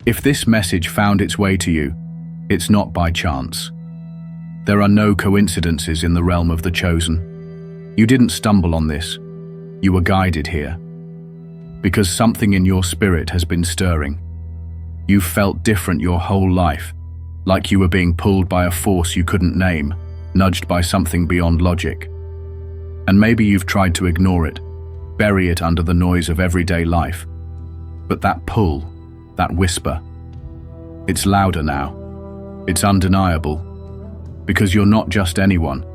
If this message found its way to you, it's not by chance. There are no coincidences in the realm of the chosen. You didn't stumble on this. You were guided here. Because something in your spirit has been stirring. You've felt different your whole life, like you were being pulled by a force you couldn't name, nudged by something beyond logic. And maybe you've tried to ignore it, bury it under the noise of everyday life. But that pull, that whisper, it's louder now. It's undeniable. Because you're not just anyone.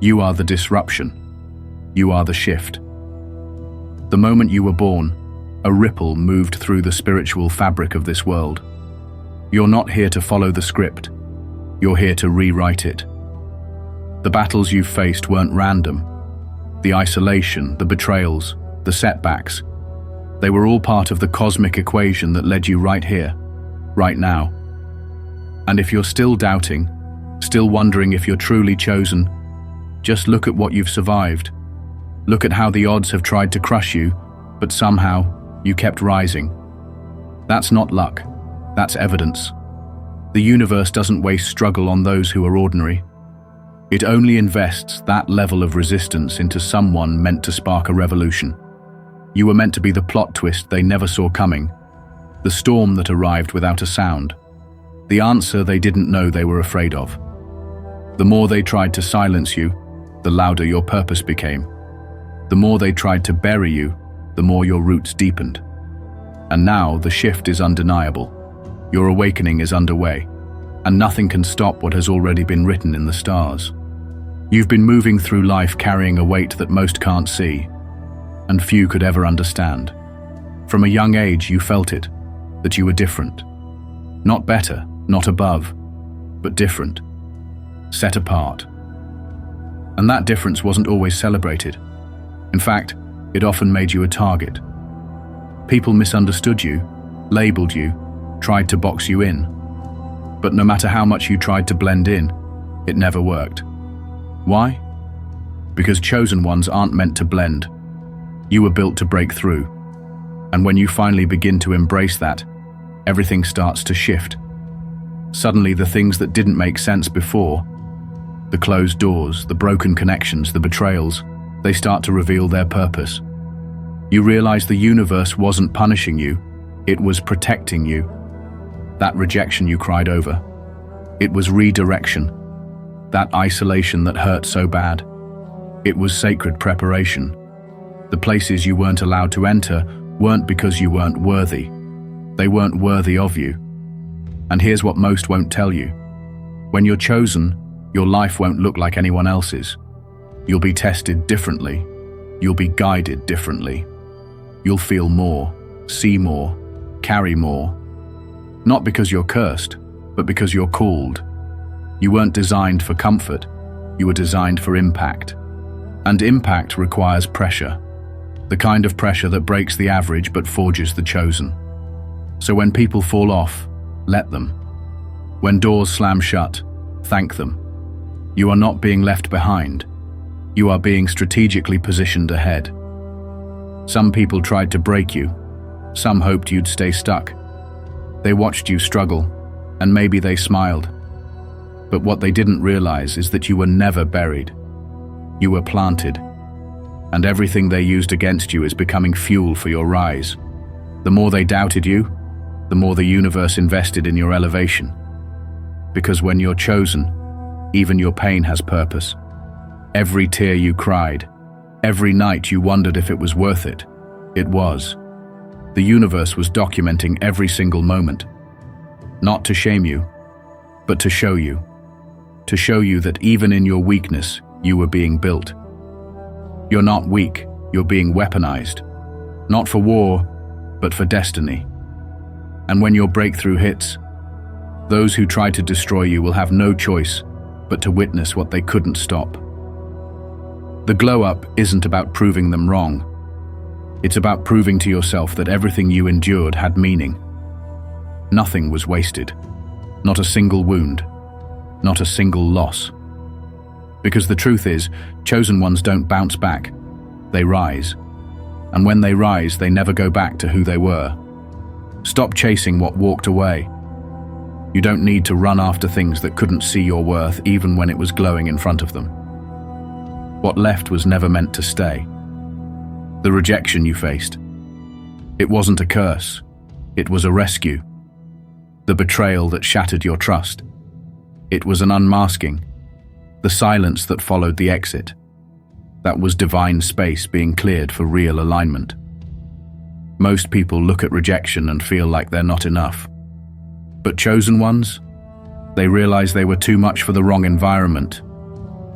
You are the disruption. You are the shift. The moment you were born, a ripple moved through the spiritual fabric of this world. You're not here to follow the script. You're here to rewrite it. The battles you've faced weren't random. The isolation, the betrayals, the setbacks, they were all part of the cosmic equation that led you right here, right now. And if you're still doubting, still wondering if you're truly chosen, just look at what you've survived. Look at how the odds have tried to crush you, but somehow you kept rising. That's not luck, that's evidence. The universe doesn't waste struggle on those who are ordinary. It only invests that level of resistance into someone meant to spark a revolution. You were meant to be the plot twist they never saw coming, the storm that arrived without a sound, the answer they didn't know they were afraid of. The more they tried to silence you, the louder your purpose became. The more they tried to bury you, the more your roots deepened. And now the shift is undeniable. Your awakening is underway, and nothing can stop what has already been written in the stars. You've been moving through life carrying a weight that most can't see, and few could ever understand. From a young age you felt it, that you were different. Not better, not above, but different. Set apart. And that difference wasn't always celebrated. In fact, it often made you a target. People misunderstood you, labeled you, tried to box you in. But no matter how much you tried to blend in, it never worked. Why? Because chosen ones aren't meant to blend. You were built to break through. And when you finally begin to embrace that, everything starts to shift. Suddenly the things that didn't make sense before, the closed doors, the broken connections, the betrayals, they start to reveal their purpose. You realize the universe wasn't punishing you, it was protecting you. That rejection you cried over, it was redirection. That isolation that hurt so bad, it was sacred preparation. The places you weren't allowed to enter weren't because you weren't worthy. They weren't worthy of you. And here's what most won't tell you. When you're chosen, your life won't look like anyone else's. You'll be tested differently. You'll be guided differently. You'll feel more, see more, carry more. Not because you're cursed, but because you're called. You weren't designed for comfort. You were designed for impact. And impact requires pressure. The kind of pressure that breaks the average but forges the chosen. So when people fall off, let them. When doors slam shut, thank them. You are not being left behind. You are being strategically positioned ahead. Some people tried to break you. Some hoped you'd stay stuck. They watched you struggle, and maybe they smiled. But what they didn't realize is that you were never buried. You were planted. And everything they used against you is becoming fuel for your rise. The more they doubted you, the more the universe invested in your elevation. Because when you're chosen, even your pain has purpose. Every tear you cried, every night you wondered if it was worth it, it was. The universe was documenting every single moment. Not to shame you, but to show you. To show you that even in your weakness, you were being built. You're not weak, you're being weaponized. Not for war, but for destiny. And when your breakthrough hits, those who try to destroy you will have no choice but to witness what they couldn't stop. The glow-up isn't about proving them wrong. It's about proving to yourself that everything you endured had meaning. Nothing was wasted. Not a single wound. Not a single loss. Because the truth is, chosen ones don't bounce back. They rise. And when they rise, they never go back to who they were. Stop chasing what walked away. You don't need to run after things that couldn't see your worth even when it was glowing in front of them. What left was never meant to stay. The rejection you faced. It wasn't a curse. It was a rescue. The betrayal that shattered your trust. It was an unmasking. The silence that followed the exit. That was divine space being cleared for real alignment. Most people look at rejection and feel like they're not enough. But chosen ones? They realize they were too much for the wrong environment.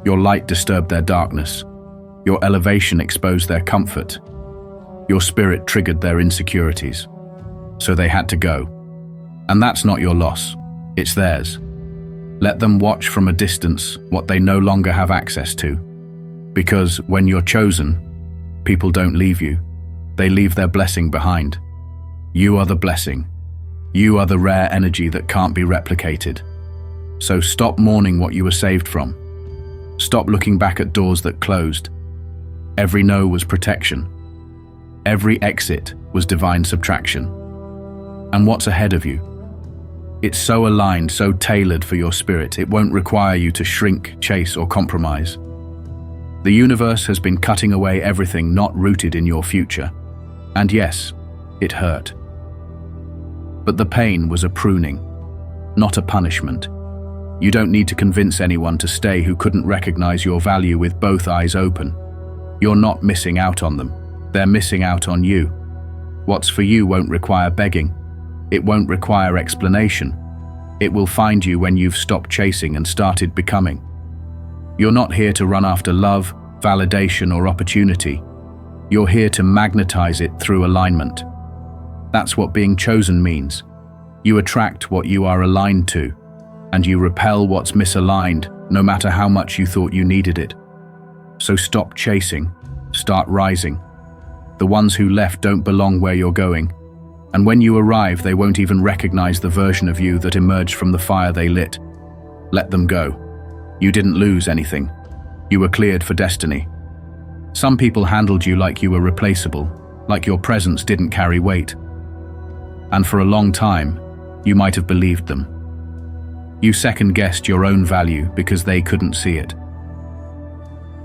Your light disturbed their darkness. Your elevation exposed their comfort. Your spirit triggered their insecurities. So they had to go. And that's not your loss. It's theirs. Let them watch from a distance what they no longer have access to. Because when you're chosen, people don't leave you. They leave their blessing behind. You are the blessing. You are the rare energy that can't be replicated. So stop mourning what you were saved from. Stop looking back at doors that closed. Every no was protection. Every exit was divine subtraction. And what's ahead of you? It's so aligned, so tailored for your spirit, it won't require you to shrink, chase, or compromise. The universe has been cutting away everything not rooted in your future. And yes, it hurt. But the pain was a pruning, not a punishment. You don't need to convince anyone to stay who couldn't recognize your value with both eyes open. You're not missing out on them. They're missing out on you. What's for you won't require begging. It won't require explanation. It will find you when you've stopped chasing and started becoming. You're not here to run after love, validation, or opportunity. You're here to magnetize it through alignment. That's what being chosen means. You attract what you are aligned to, and you repel what's misaligned, no matter how much you thought you needed it. So stop chasing, start rising. The ones who left don't belong where you're going, and when you arrive, they won't even recognize the version of you that emerged from the fire they lit. Let them go. You didn't lose anything. You were cleared for destiny. Some people handled you like you were replaceable, like your presence didn't carry weight. And for a long time, you might have believed them. You second-guessed your own value because they couldn't see it.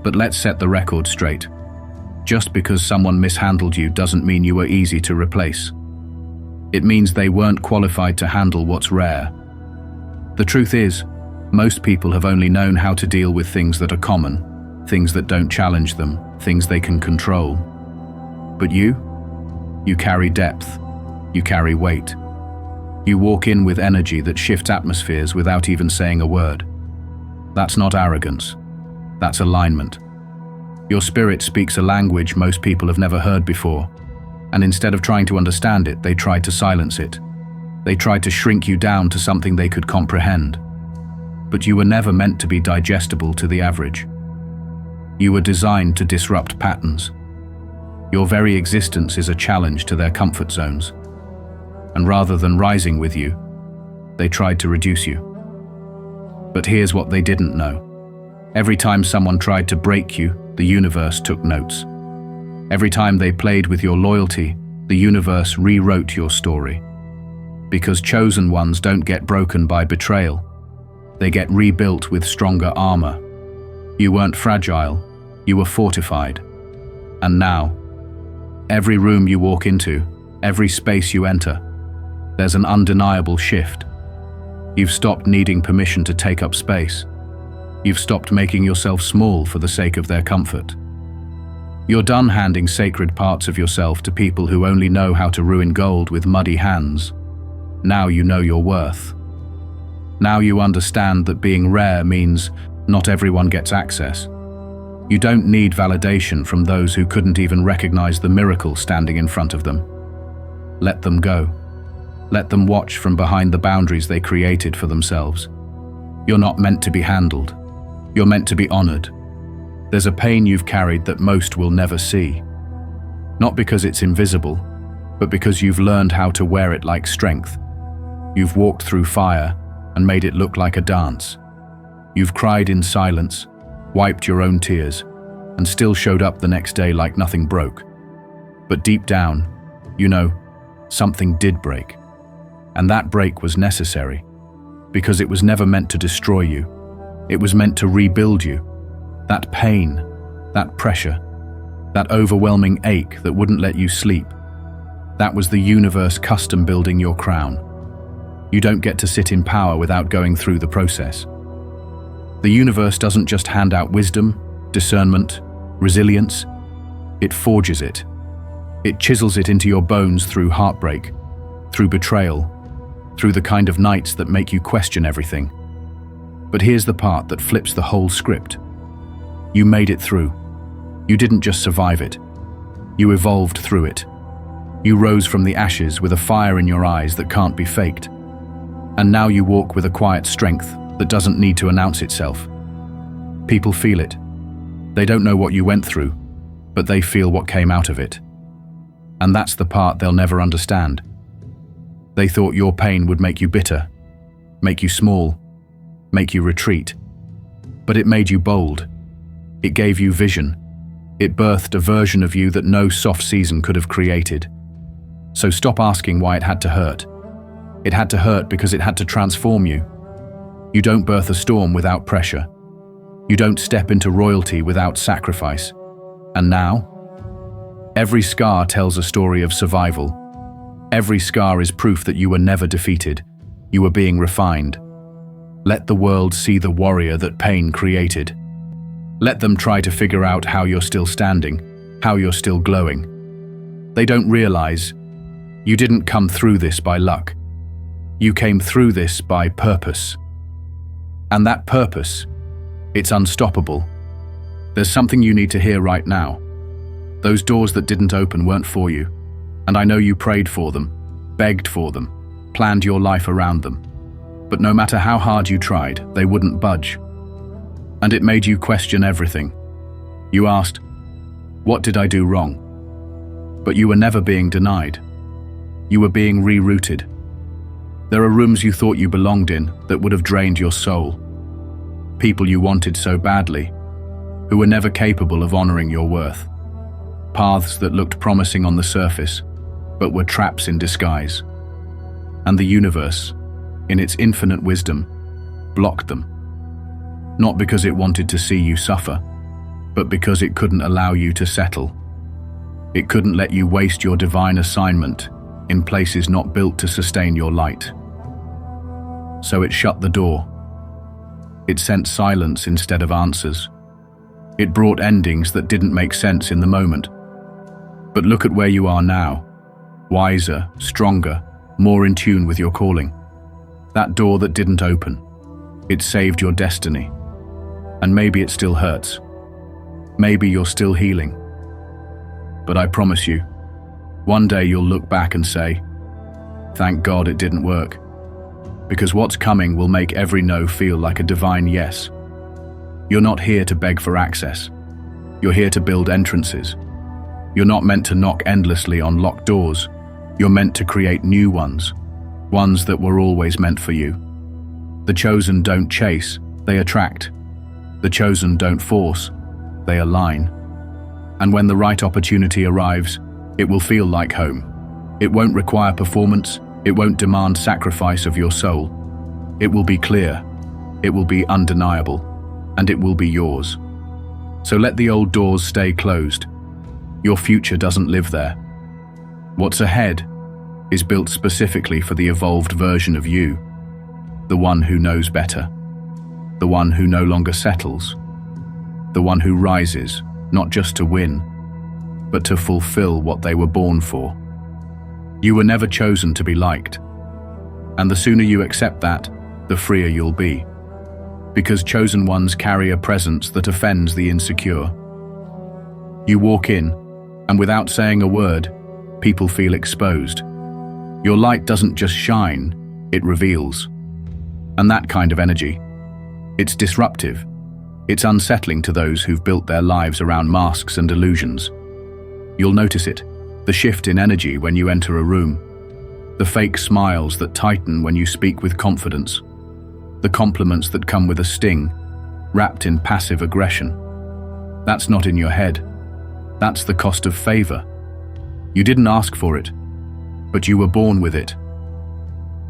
But let's set the record straight. Just because someone mishandled you doesn't mean you were easy to replace. It means they weren't qualified to handle what's rare. The truth is, most people have only known how to deal with things that are common, things that don't challenge them, things they can control. But you carry depth. You carry weight. You walk in with energy that shifts atmospheres without even saying a word. That's not arrogance. That's alignment. Your spirit speaks a language most people have never heard before, and instead of trying to understand it, they tried to silence it. They tried to shrink you down to something they could comprehend. But you were never meant to be digestible to the average. You were designed to disrupt patterns. Your very existence is a challenge to their comfort zones. And rather than rising with you, they tried to reduce you. But here's what they didn't know. Every time someone tried to break you, the universe took notes. Every time they played with your loyalty, the universe rewrote your story. Because chosen ones don't get broken by betrayal. They get rebuilt with stronger armor. You weren't fragile, you were fortified. And now, every room you walk into, every space you enter, there's an undeniable shift. You've stopped needing permission to take up space. You've stopped making yourself small for the sake of their comfort. You're done handing sacred parts of yourself to people who only know how to ruin gold with muddy hands. Now you know your worth. Now you understand that being rare means not everyone gets access. You don't need validation from those who couldn't even recognize the miracle standing in front of them. Let them go. Let them watch from behind the boundaries they created for themselves. You're not meant to be handled. You're meant to be honored. There's a pain you've carried that most will never see. Not because it's invisible, but because you've learned how to wear it like strength. You've walked through fire and made it look like a dance. You've cried in silence, wiped your own tears, and still showed up the next day like nothing broke. But deep down, you know, something did break. And that break was necessary, because it was never meant to destroy you. It was meant to rebuild you. That pain, that pressure, that overwhelming ache that wouldn't let you sleep, that was the universe custom building your crown. You don't get to sit in power without going through the process. The universe doesn't just hand out wisdom, discernment, resilience. It forges it. It chisels it into your bones through heartbreak, through betrayal, through the kind of nights that make you question everything. But here's the part that flips the whole script. You made it through. You didn't just survive it. You evolved through it. You rose from the ashes with a fire in your eyes that can't be faked. And now you walk with a quiet strength that doesn't need to announce itself. People feel it. They don't know what you went through, but they feel what came out of it. And that's the part they'll never understand. They thought your pain would make you bitter, make you small, make you retreat. But it made you bold. It gave you vision. It birthed a version of you that no soft season could have created. So stop asking why it had to hurt. It had to hurt because it had to transform you. You don't birth a storm without pressure. You don't step into royalty without sacrifice. And now, every scar tells a story of survival. Every scar is proof that you were never defeated. You were being refined. Let the world see the warrior that pain created. Let them try to figure out how you're still standing, how you're still glowing. They don't realize you didn't come through this by luck. You came through this by purpose. And that purpose, it's unstoppable. There's something you need to hear right now. Those doors that didn't open weren't for you. And I know you prayed for them, begged for them, planned your life around them. But no matter how hard you tried, they wouldn't budge. And it made you question everything. You asked, what did I do wrong? But you were never being denied. You were being rerouted. There are rooms you thought you belonged in that would have drained your soul. People you wanted so badly, who were never capable of honoring your worth. Paths that looked promising on the surface, but were traps in disguise. And the universe, in its infinite wisdom, blocked them. Not because it wanted to see you suffer, but because it couldn't allow you to settle. It couldn't let you waste your divine assignment in places not built to sustain your light. So it shut the door. It sent silence instead of answers. It brought endings that didn't make sense in the moment. But look at where you are now. Wiser, stronger, more in tune with your calling. That door that didn't open, it saved your destiny. And maybe it still hurts. Maybe you're still healing. But I promise you, one day you'll look back and say, thank God it didn't work. Because what's coming will make every no feel like a divine yes. You're not here to beg for access. You're here to build entrances. You're not meant to knock endlessly on locked doors. You're meant to create new ones that were always meant for you. The chosen don't chase, they attract. The chosen don't force, they align. And when the right opportunity arrives, it will feel like home. It won't require performance, it won't demand sacrifice of your soul. It will be clear, it will be undeniable, and it will be yours. So let the old doors stay closed. Your future doesn't live there. What's ahead is built specifically for the evolved version of you, the one who knows better, the one who no longer settles, the one who rises, not just to win, but to fulfill what they were born for. You were never chosen to be liked, and the sooner you accept that, the freer you'll be, because chosen ones carry a presence that offends the insecure. You walk in, and without saying a word, people feel exposed. Your light doesn't just shine, it reveals. And that kind of energy, it's disruptive. It's unsettling to those who've built their lives around masks and illusions. You'll notice it, the shift in energy when you enter a room, the fake smiles that tighten when you speak with confidence, the compliments that come with a sting, wrapped in passive aggression. That's not in your head. That's the cost of favor. You didn't ask for it, but you were born with it.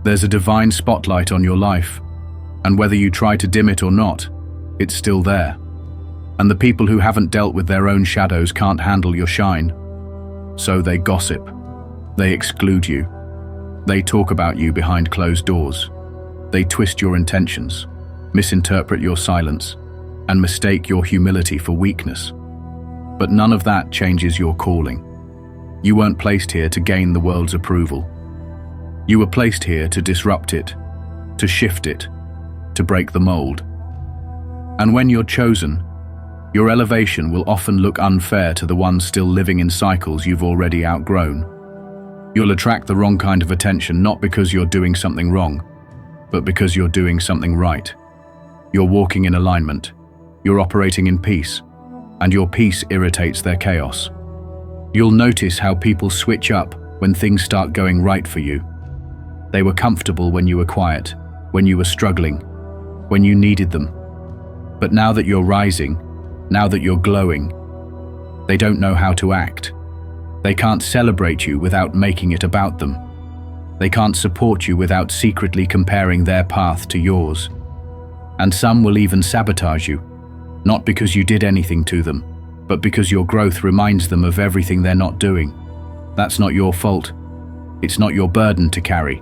There's a divine spotlight on your life, and whether you try to dim it or not, it's still there. And the people who haven't dealt with their own shadows can't handle your shine. So they gossip. They exclude you. They talk about you behind closed doors. They twist your intentions, misinterpret your silence, and mistake your humility for weakness. But none of that changes your calling. You weren't placed here to gain the world's approval. You were placed here to disrupt it, to shift it, to break the mold. And when you're chosen, your elevation will often look unfair to the ones still living in cycles you've already outgrown. You'll attract the wrong kind of attention not because you're doing something wrong, but because you're doing something right. You're walking in alignment, you're operating in peace, and your peace irritates their chaos. You'll notice how people switch up when things start going right for you. They were comfortable when you were quiet, when you were struggling, when you needed them. But now that you're rising, now that you're glowing, they don't know how to act. They can't celebrate you without making it about them. They can't support you without secretly comparing their path to yours. And some will even sabotage you, not because you did anything to them, but because your growth reminds them of everything they're not doing. That's not your fault. It's not your burden to carry.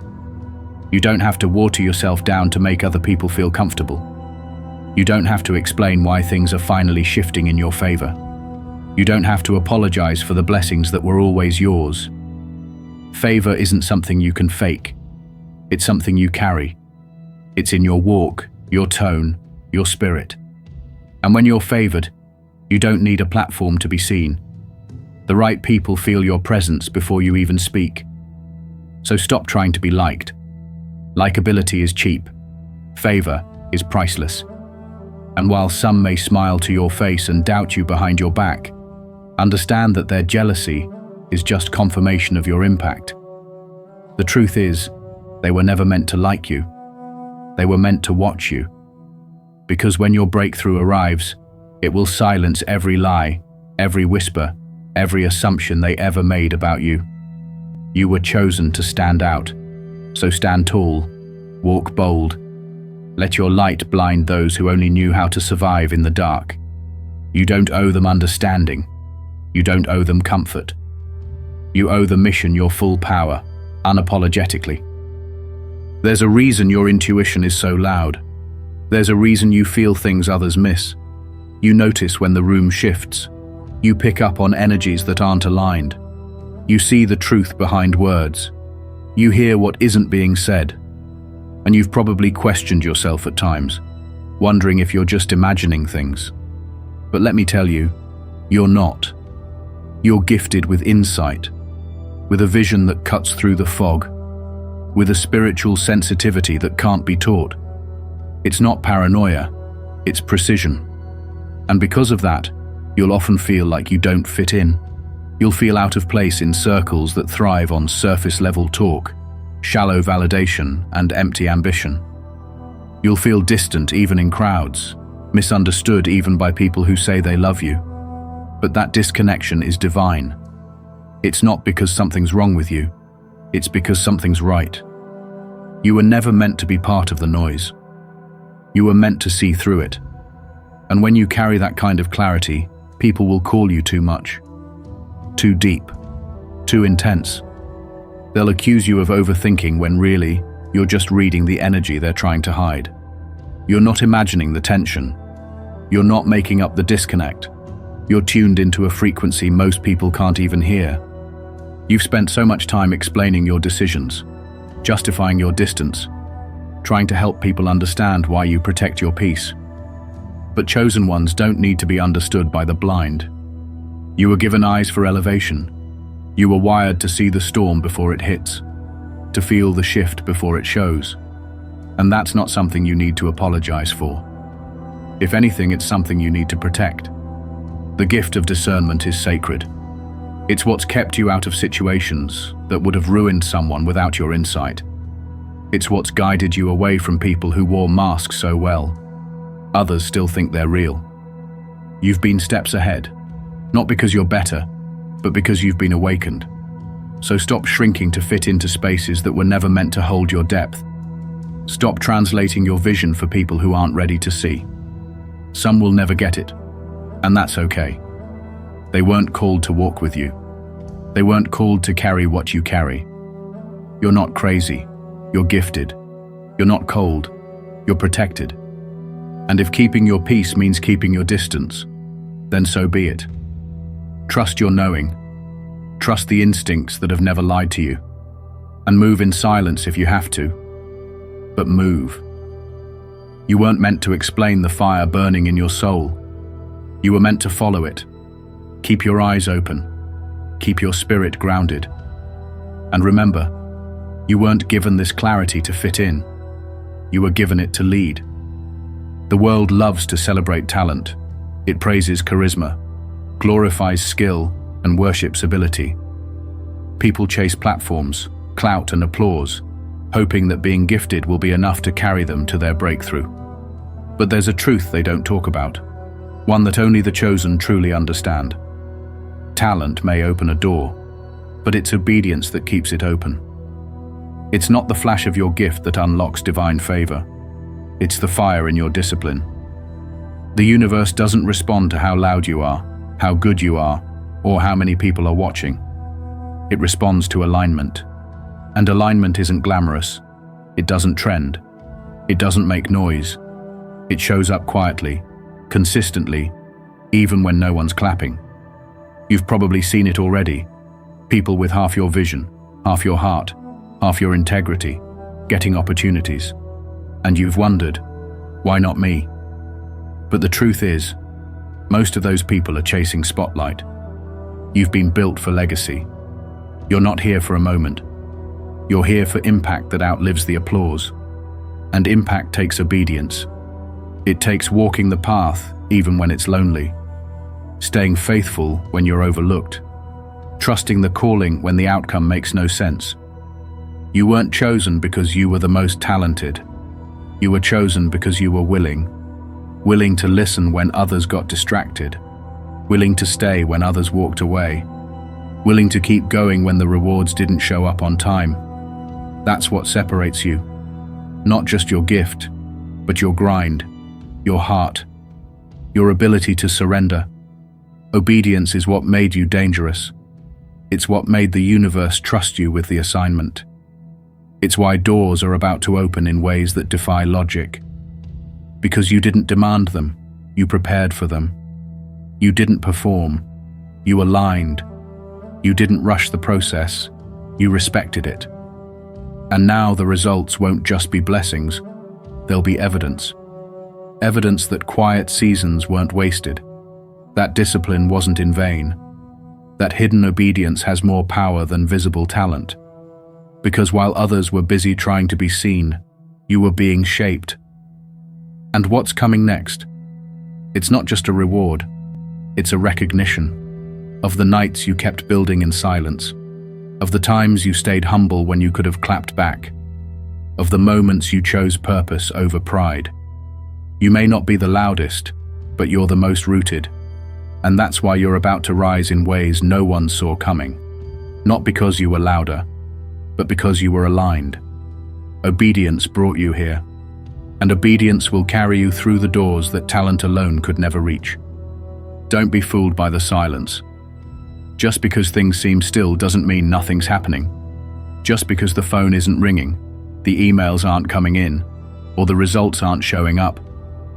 You don't have to water yourself down to make other people feel comfortable. You don't have to explain why things are finally shifting in your favor. You don't have to apologize for the blessings that were always yours. Favor isn't something you can fake. It's something you carry. It's in your walk, your tone, your spirit. And when you're favored, you don't need a platform to be seen. The right people feel your presence before you even speak. So stop trying to be liked. Likability is cheap. Favor is priceless. And while some may smile to your face and doubt you behind your back, understand that their jealousy is just confirmation of your impact. The truth is, they were never meant to like you. They were meant to watch you. Because when your breakthrough arrives, it will silence every lie, every whisper, every assumption they ever made about you. You were chosen to stand out. So stand tall, walk bold. Let your light blind those who only knew how to survive in the dark. You don't owe them understanding. You don't owe them comfort. You owe the mission your full power, unapologetically. There's a reason your intuition is so loud. There's a reason you feel things others miss. You notice when the room shifts. You pick up on energies that aren't aligned. You see the truth behind words. You hear what isn't being said. And you've probably questioned yourself at times, wondering if you're just imagining things. But let me tell you, you're not. You're gifted with insight, with a vision that cuts through the fog, with a spiritual sensitivity that can't be taught. It's not paranoia, it's precision. And because of that, you'll often feel like you don't fit in. You'll feel out of place in circles that thrive on surface-level talk, shallow validation, and empty ambition. You'll feel distant even in crowds, misunderstood even by people who say they love you. But that disconnection is divine. It's not because something's wrong with you. It's because something's right. You were never meant to be part of the noise. You were meant to see through it. And when you carry that kind of clarity, people will call you too much, too deep, too intense. They'll accuse you of overthinking when really, you're just reading the energy they're trying to hide. You're not imagining the tension. You're not making up the disconnect. You're tuned into a frequency most people can't even hear. You've spent so much time explaining your decisions, justifying your distance, trying to help people understand why you protect your peace. But chosen ones don't need to be understood by the blind. You were given eyes for elevation. You were wired to see the storm before it hits, to feel the shift before it shows. And that's not something you need to apologize for. If anything, it's something you need to protect. The gift of discernment is sacred. It's what's kept you out of situations that would have ruined someone without your insight. It's what's guided you away from people who wore masks so well. Others still think they're real. You've been steps ahead, not because you're better, but because you've been awakened. So stop shrinking to fit into spaces that were never meant to hold your depth. Stop translating your vision for people who aren't ready to see. Some will never get it, and that's okay. They weren't called to walk with you. They weren't called to carry what you carry. You're not crazy. You're gifted. You're not cold. You're protected. And if keeping your peace means keeping your distance, then so be it. Trust your knowing. Trust the instincts that have never lied to you. And move in silence if you have to. But move. You weren't meant to explain the fire burning in your soul. You were meant to follow it. Keep your eyes open. Keep your spirit grounded. And remember, you weren't given this clarity to fit in. You were given it to lead. The world loves to celebrate talent. It praises charisma, glorifies skill, and worships ability. People chase platforms, clout, and applause, hoping that being gifted will be enough to carry them to their breakthrough. But there's a truth they don't talk about, one that only the chosen truly understand. Talent may open a door, but it's obedience that keeps it open. It's not the flash of your gift that unlocks divine favor. It's the fire in your discipline. The universe doesn't respond to how loud you are, how good you are, or how many people are watching. It responds to alignment. And alignment isn't glamorous. It doesn't trend. It doesn't make noise. It shows up quietly, consistently, even when no one's clapping. You've probably seen it already. People with half your vision, half your heart, half your integrity, getting opportunities. And you've wondered, why not me? But the truth is, most of those people are chasing spotlight. You've been built for legacy. You're not here for a moment. You're here for impact that outlives the applause. And impact takes obedience. It takes walking the path even when it's lonely. Staying faithful when you're overlooked. Trusting the calling when the outcome makes no sense. You weren't chosen because you were the most talented. You were chosen because you were willing. Willing to listen when others got distracted. Willing to stay when others walked away. Willing to keep going when the rewards didn't show up on time. That's what separates you. Not just your gift, but your grind, your heart, your ability to surrender. Obedience is what made you dangerous. It's what made the universe trust you with the assignment. It's why doors are about to open in ways that defy logic. Because you didn't demand them, you prepared for them. You didn't perform, you aligned. You didn't rush the process, you respected it. And now the results won't just be blessings, they'll be evidence. Evidence that quiet seasons weren't wasted, that discipline wasn't in vain, that hidden obedience has more power than visible talent. Because while others were busy trying to be seen, you were being shaped. And what's coming next? It's not just a reward, it's a recognition of the nights you kept building in silence, of the times you stayed humble when you could have clapped back, of the moments you chose purpose over pride. You may not be the loudest, but you're the most rooted. And that's why you're about to rise in ways no one saw coming. Not because you were louder, but because you were aligned. Obedience brought you here, and obedience will carry you through the doors that talent alone could never reach. Don't be fooled by the silence. Just because things seem still doesn't mean nothing's happening. Just because the phone isn't ringing, the emails aren't coming in, or the results aren't showing up,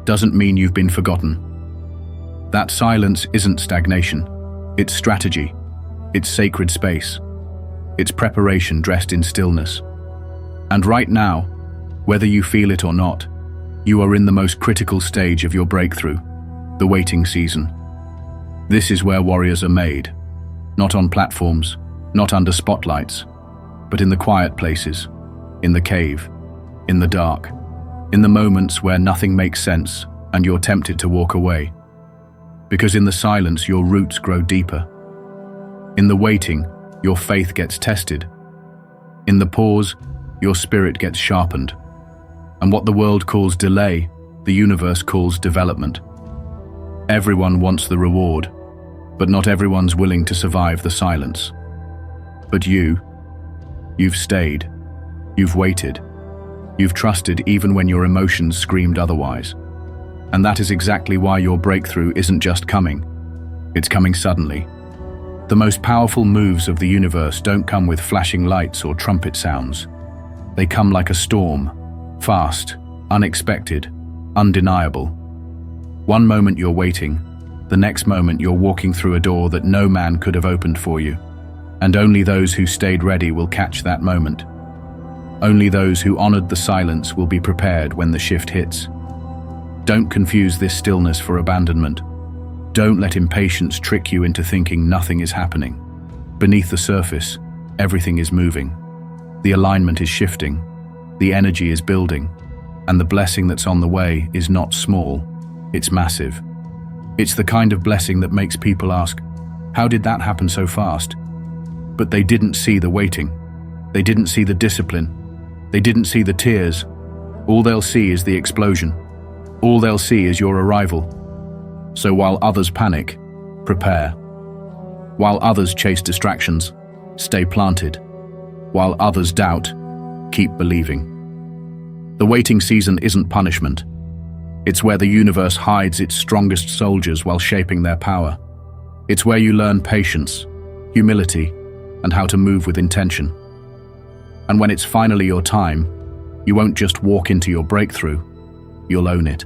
doesn't mean you've been forgotten. That silence isn't stagnation. It's strategy. It's sacred space. It's preparation dressed in stillness. And right now, whether you feel it or not, you are in the most critical stage of your breakthrough, the waiting season. This is where warriors are made, not on platforms, not under spotlights, but in the quiet places, in the cave, in the dark, in the moments where nothing makes sense and you're tempted to walk away. Because in the silence, your roots grow deeper. In the waiting, your faith gets tested. In the pause, your spirit gets sharpened. And what the world calls delay, the universe calls development. Everyone wants the reward, but not everyone's willing to survive the silence. But you've stayed. You've waited. You've trusted even when your emotions screamed otherwise. And that is exactly why your breakthrough isn't just coming. It's coming suddenly. The most powerful moves of the universe don't come with flashing lights or trumpet sounds. They come like a storm, fast, unexpected, undeniable. One moment you're waiting, the next moment you're walking through a door that no man could have opened for you. And only those who stayed ready will catch that moment. Only those who honored the silence will be prepared when the shift hits. Don't confuse this stillness for abandonment. Don't let impatience trick you into thinking nothing is happening. Beneath the surface, everything is moving. The alignment is shifting. The energy is building. And the blessing that's on the way is not small, it's massive. It's the kind of blessing that makes people ask, how did that happen so fast? But they didn't see the waiting. They didn't see the discipline. They didn't see the tears. All they'll see is the explosion. All they'll see is your arrival. So while others panic, prepare. While others chase distractions, stay planted. While others doubt, keep believing. The waiting season isn't punishment. It's where the universe hides its strongest soldiers while shaping their power. It's where you learn patience, humility, and how to move with intention. And when it's finally your time, you won't just walk into your breakthrough, you'll own it.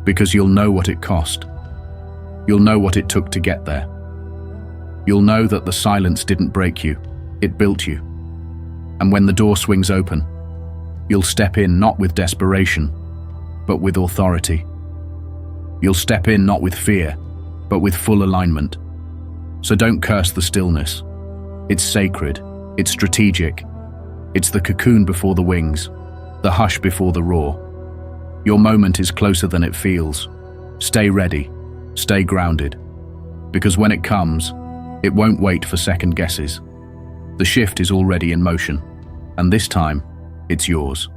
Because you'll know what it cost. You'll know what it took to get there. You'll know that the silence didn't break you, it built you. And when the door swings open, you'll step in not with desperation, but with authority. You'll step in not with fear, but with full alignment. So don't curse the stillness. It's sacred, it's strategic. It's the cocoon before the wings, the hush before the roar. Your moment is closer than it feels. Stay ready, stay grounded. Because when it comes, it won't wait for second guesses. The shift is already in motion, and this time, it's yours.